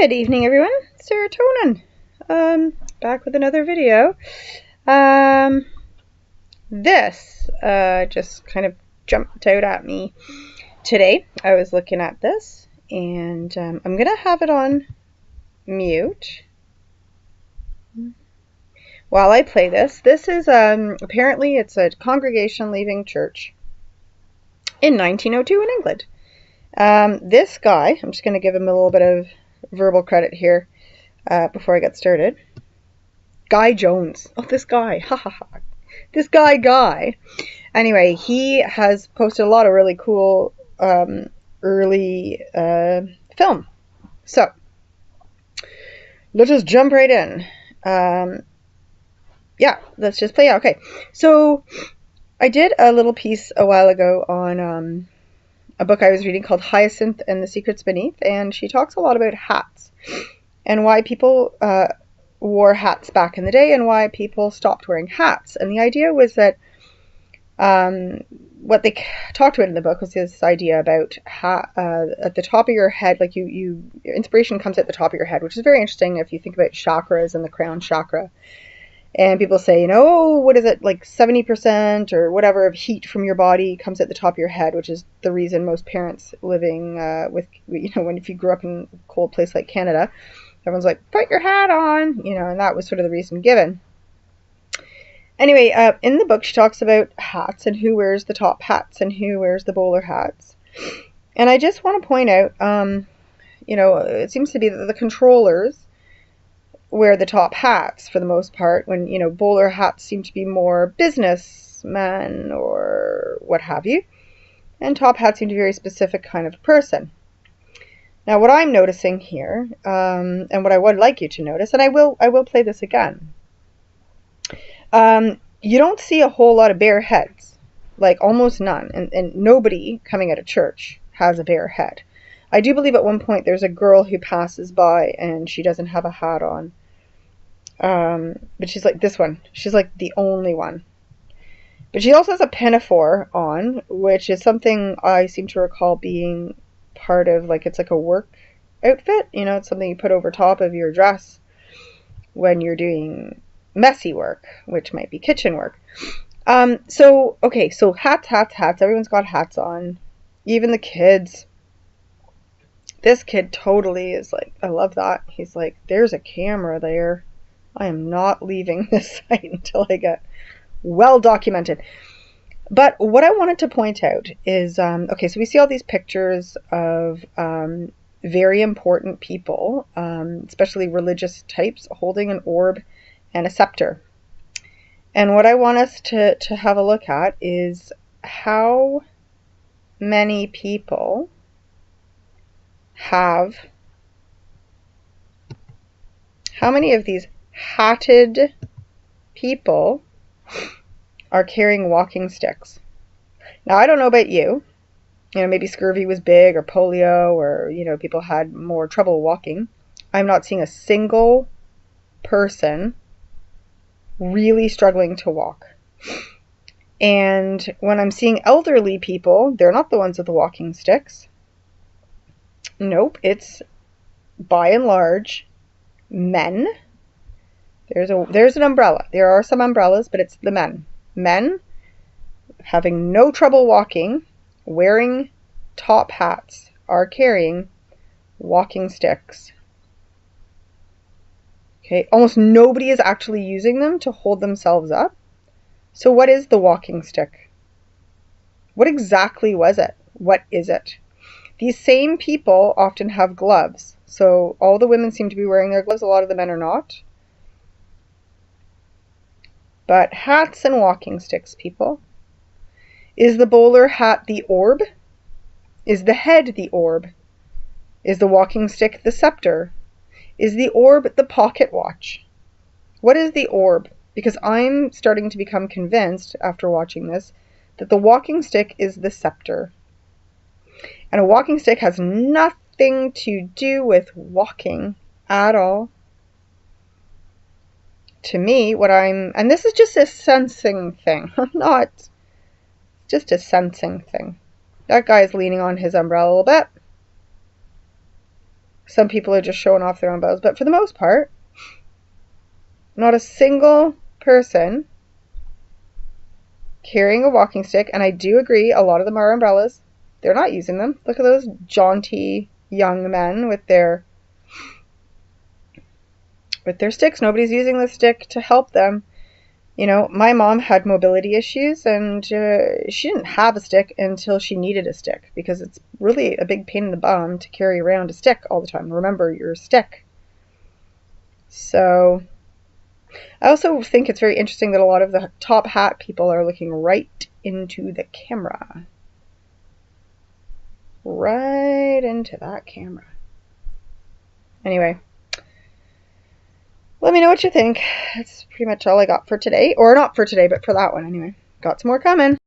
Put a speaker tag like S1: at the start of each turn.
S1: Good evening, everyone. Serotonin. Back with another video. This just kind of jumped out at me today. I was looking at this, and I'm gonna have it on mute while I play this. This is apparently it's a congregation leaving church in 1902 in England. This guy, I'm just gonna give him a little bit of verbal credit here before I get started. Guy Jones. Oh, this guy. Ha ha ha. This guy. Anyway, he has posted a lot of really cool early film. So, let's just jump right in. Yeah, let's just play. Okay, so I did a little piece a while ago on a book I was reading called Hyacinth and the Secrets Beneath, and she talks a lot about hats and why people wore hats back in the day and why people stopped wearing hats. And the idea was that what they talked about in the book was this idea about at the top of your head, like your inspiration comes at the top of your head, which is very interesting if you think about chakras and the crown chakra. And people say, what is it, like 70% or whatever of heat from your body comes at the top of your head, which is the reason most parents living with, if you grew up in a cold place like Canada, everyone's like, put your hat on, and that was sort of the reason given. Anyway, in the book, she talks about hats and who wears the top hats and who wears the bowler hats. And I just want to point out, it seems to be that the controllers wear the top hats for the most part, when, bowler hats seem to be more businessmen or what have you. And top hats seem to be a very specific kind of person. Now, what I'm noticing here, and what I would like you to notice, and I will play this again, you don't see a whole lot of bare heads, like almost none, and nobody coming out of church has a bare head. I do believe at one point there's a girl who passes by and she doesn't have a hat on. But she's like this one. She's like the only one. But she also has a pinafore on, which is something I seem to recall being part of, like, it's like a work outfit. It's something you put over top of your dress when you're doing messy work, which might be kitchen work. So hats. Everyone's got hats on. Even the kids. This kid totally is like, I love that. He's like, there's a camera there. I am not leaving this site until I get well documented. But what I wanted to point out is, so we see all these pictures of very important people, especially religious types, holding an orb and a scepter. And what I want us to have a look at is how many people how many of these hatted people are carrying walking sticks. Now, I don't know about you. Maybe scurvy was big, or polio, or, people had more trouble walking. I'm not seeing a single person really struggling to walk. And when I'm seeing elderly people, they're not the ones with the walking sticks. Nope, it's by and large men. There's an umbrella. There are some umbrellas, but it's the men. Men having no trouble walking, wearing top hats, are carrying walking sticks. Okay, almost nobody is actually using them to hold themselves up. So what is the walking stick? What exactly was it? What is it? These same people often have gloves. So all the women seem to be wearing their gloves. A lot of the men are not. But hats and walking sticks, people. Is the bowler hat the orb? Is the head the orb? Is the walking stick the scepter? Is the orb the pocket watch? What is the orb? Because I'm starting to become convinced, after watching this, that the walking stick is the scepter. And a walking stick has nothing to do with walking at all. To me, and this is just a sensing thing. Just a sensing thing. That guy's leaning on his umbrella a little bit. some people are just showing off their umbrellas. But for the most part, not a single person carrying a walking stick. And I do agree, a lot of them are umbrellas. They're not using them. Look at those jaunty young men with their sticks. Nobody's using the stick to help them. You know, my mom had mobility issues, and she didn't have a stick until she needed a stick, because it's really a big pain in the bum to carry around a stick all the time. Remember your stick. So I also think it's very interesting that a lot of the top hat people are looking right into the camera. Right into that camera. Anyway, let me know what you think. That's pretty much all I got for today. Or not for today, but for that one anyway. Got some more coming.